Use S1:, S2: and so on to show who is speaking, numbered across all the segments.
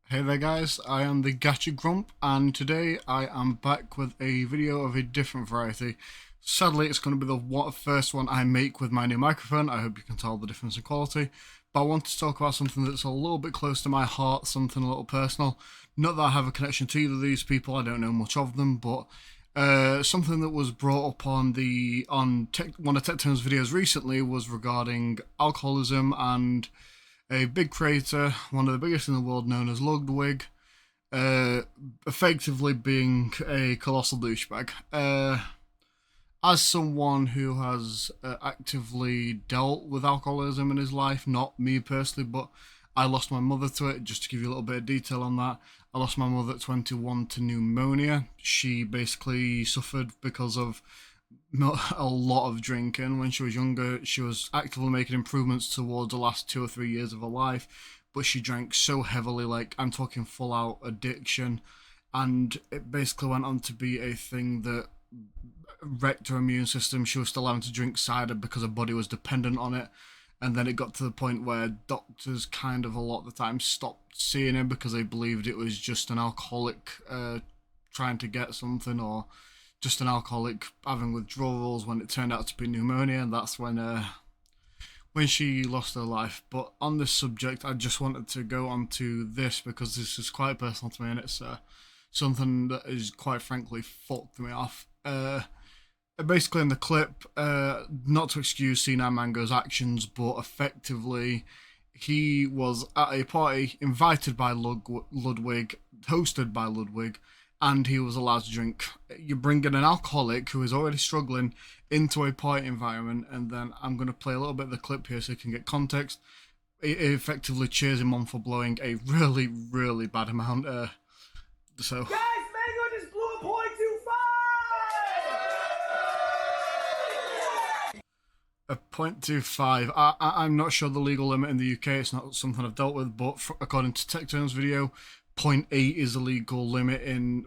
S1: Hey there guys, I am the Gacha Grump and today I am back with a video of a different variety. Sadly it's going to be the first one I make with my new microphone. I hope you can tell the difference in quality. But I want to talk about something that's a little bit close to my heart, something a little personal. Not that I have a connection to either of these people, I don't know much of them, but something that was brought up on one of Tecton's videos recently was regarding alcoholism and a big creator, one of the biggest in the world, known as Ludwig, effectively being a colossal douchebag. As someone who has actively dealt with alcoholism in his life, not me personally, but I lost my mother to it. Just to give you a little bit of detail on that, I lost my mother at 21 to pneumonia. She basically suffered because of a lot of drinking. When she was younger, she was actively making improvements towards the last 2 or 3 years of her life, but she drank so heavily, like I'm talking full out addiction, and it basically went on to be a thing that wrecked her immune system. She was still having to drink cider because her body was dependent on it, and then it got to the point where doctors kind of a lot of the time stopped seeing her because they believed it was just an alcoholic trying to get something, or just an alcoholic having withdrawals, when it turned out to be pneumonia, and that's when she lost her life. But on this subject, I just wanted to go on to this because this is quite personal to me, and it's something that is quite frankly fucked me off. Basically in the clip, not to excuse C9 Mango's actions, but effectively he was at a party invited by Ludwig, hosted by Ludwig, and he was allowed to drink. You're bringing an alcoholic who is already struggling into a party environment, and then I'm going to play a little bit of the clip here so you can get context. It effectively cheers him on for blowing a really, really bad amount. So.
S2: Guys, Mango just blew a .25!
S1: A 0.25. I'm not sure the legal limit in the UK. It's not something I've dealt with, but according to Tecton's video, 0.8 is the legal limit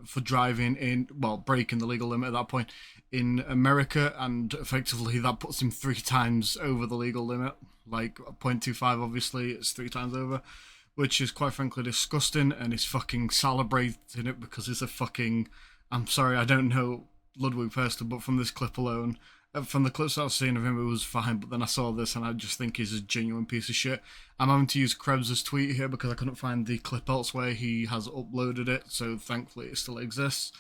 S1: for driving in, well, breaking the legal limit at that point in America, and effectively that puts him 3 times over the legal limit. Like 0.25, obviously, it's 3 times over, which is quite frankly disgusting, and he's fucking celebrating it because he's a fucking, I'm sorry, I don't know Ludwig personally, but from this clip alone, from the clips I've seen of him, it was fine, but then I saw this and I just think he's a genuine piece of shit. I'm having to use Krebs' tweet here because I couldn't find the clip elsewhere. He has uploaded it, so thankfully it still exists.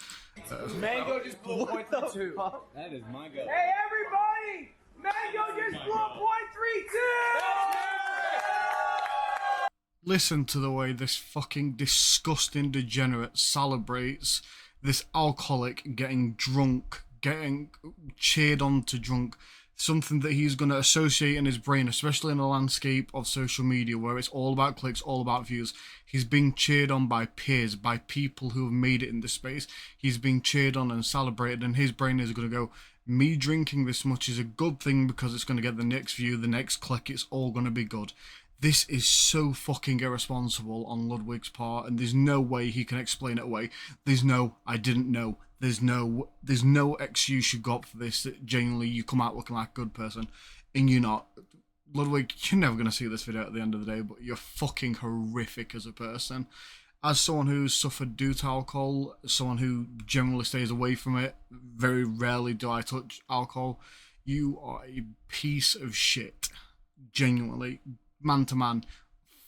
S2: Mango just blew a .32.
S3: That is my go.
S2: Hey, everybody! Mango just blew a .32!
S1: Listen to the way this fucking disgusting degenerate celebrates this alcoholic getting drunk, getting cheered on to drunk, something that he's going to associate in his brain, especially in the landscape of social media where it's all about clicks, all about views. He's being cheered on by peers, by people who have made it in this space. He's being cheered on and celebrated, and his brain is going to go, me drinking this much is a good thing because it's going to get the next view, the next click, it's all going to be good. This is so fucking irresponsible on Ludwig's part, and there's no way he can explain it away. There's no, I didn't know. There's no excuse you got for this. That genuinely you come out looking like a good person, and you're not. Ludwig, you're never going to see this video at the end of the day, but you're fucking horrific as a person. As someone who's suffered due to alcohol, someone who generally stays away from it, very rarely do I touch alcohol, you are a piece of shit. Genuinely. Man to man,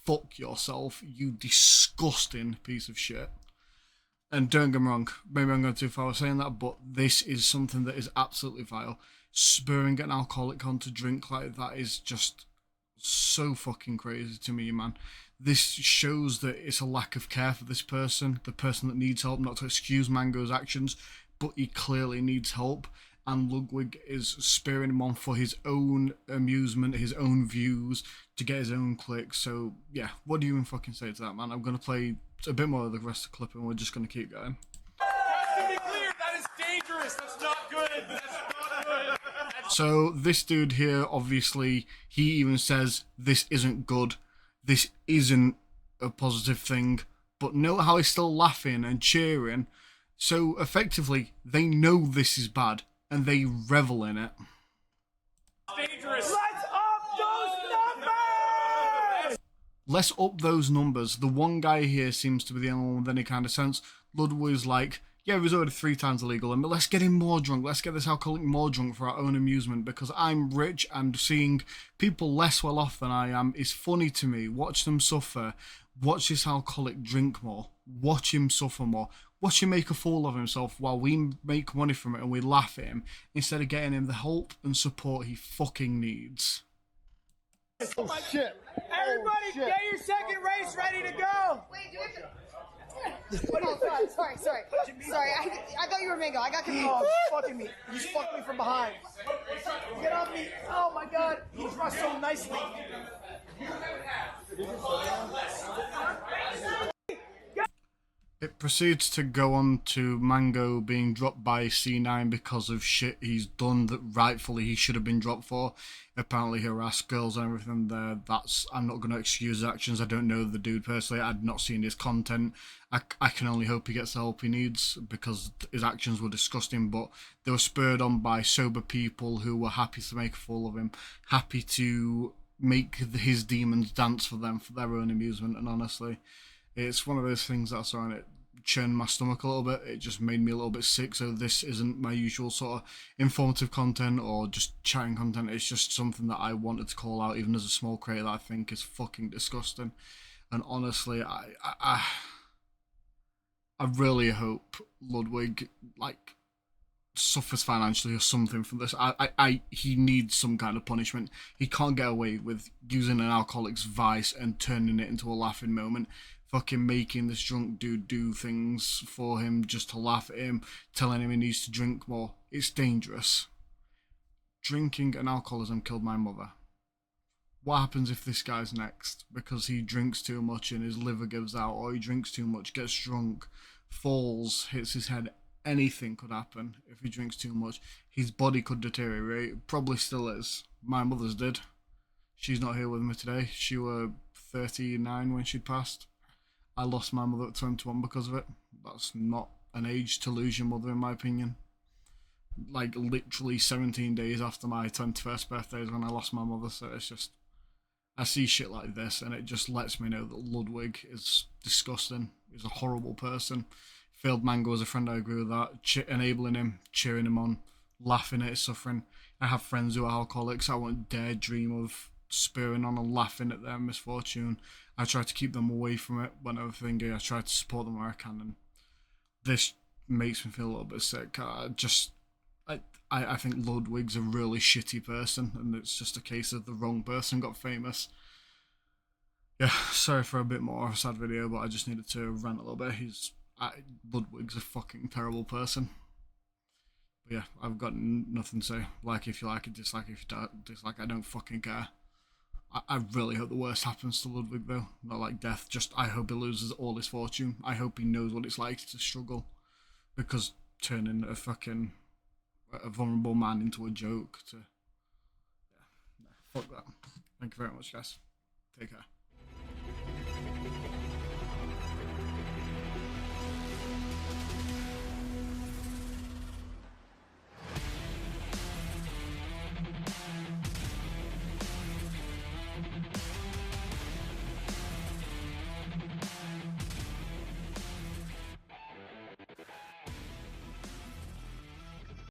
S1: fuck yourself, you disgusting piece of shit. And don't get me wrong, maybe I'm going too far with saying that, but this is something that is absolutely vile. Spurring an alcoholic on to drink like that is just so fucking crazy to me, man. This shows that it's a lack of care for this person, the person that needs help, not to excuse Mango's actions, but he clearly needs help. And Ludwig is spurring him on for his own amusement, his own views, to get his own clicks. So, yeah, what do you even fucking say to that, man? I'm going to play a bit more of the rest of the clip and we're just going to keep going.
S2: To be clear, that is dangerous. That's not good. That's not good.
S1: So, this dude here, obviously, he even says, this isn't good. This isn't a positive thing. But note how he's still laughing and cheering. So, effectively, they know this is bad. And they revel in it.
S2: Dangerous. Let's up those numbers!
S1: Let's up those numbers. The one guy here seems to be the only one with any kind of sense. Ludwig's like, yeah, he was already 3 times illegal, but let's get him more drunk. Let's get this alcoholic more drunk for our own amusement, because I'm rich and seeing people less well off than I am is funny to me. Watch them suffer. Watch this alcoholic drink more. Watch him suffer more. Watch him make a fool of himself while we make money from it and we laugh at him instead of getting him the help and support he fucking needs.
S3: Oh shit!
S2: Everybody, get your second race ready to go.
S4: Wait, do we have to... Oh, sorry. I thought you were Mingo. I got confused.
S3: Oh, fucking me! You just fucked me from behind. Get off me! Oh my god! You thrust so nicely.
S1: It proceeds to go on to Mango being dropped by C9 because of shit he's done that rightfully he should have been dropped for. Apparently harassed girls and everything there. I'm not going to excuse his actions. I don't know the dude personally. I'd not seen his content. I can only hope he gets the help he needs because his actions were disgusting, but they were spurred on by sober people who were happy to make a fool of him, happy to make his demons dance for them for their own amusement. And honestly, it's one of those things that's on it churned my stomach a little bit. It just made me a little bit sick. So this isn't my usual sort of informative content or just chatting content. It's just something that I wanted to call out, even as a small creator, that I think is fucking disgusting. And honestly, I really hope Ludwig suffers financially or something from this. He needs some kind of punishment. He can't get away with using an alcoholic's vice and turning it into a laughing moment. Fucking making this drunk dude do things for him just to laugh at him, telling him he needs to drink more. It's dangerous. Drinking and alcoholism killed my mother. What happens if this guy's next? Because he drinks too much and his liver gives out, or he drinks too much, gets drunk, falls, hits his head. Anything could happen if he drinks too much. His body could deteriorate. Probably still is. My mother's did. She's not here with me today. She was 39 when she'd passed. I lost my mother at 21 because of it. That's not an age to lose your mother, in my opinion. Like, literally 17 days after my 21st birthday is when I lost my mother, so it's just... I see shit like this, and it just lets me know that Ludwig is disgusting. He's a horrible person. Failed Mango as a friend, I agree with that. Enabling him, cheering him on, laughing at his suffering. I have friends who are alcoholics. I won't dare dream of spurring on and laughing at their misfortune. I try to keep them away from it whenever thinking. I try to support them where I can, and this makes me feel a little bit sick. I think Ludwig's a really shitty person, and it's just a case of the wrong person got famous. Yeah, sorry for a bit more of a sad video, but I just needed to rant a little bit. Ludwig's a fucking terrible person. But yeah, I've got nothing to say. Like if you like it, dislike if you don't dislike. I don't fucking care. I really hope the worst happens to Ludwig though. Not like death, just I hope he loses all his fortune. I hope he knows what it's like to struggle. Because turning a vulnerable man into a joke to... Yeah, fuck that. Thank you very much, guys. Take care.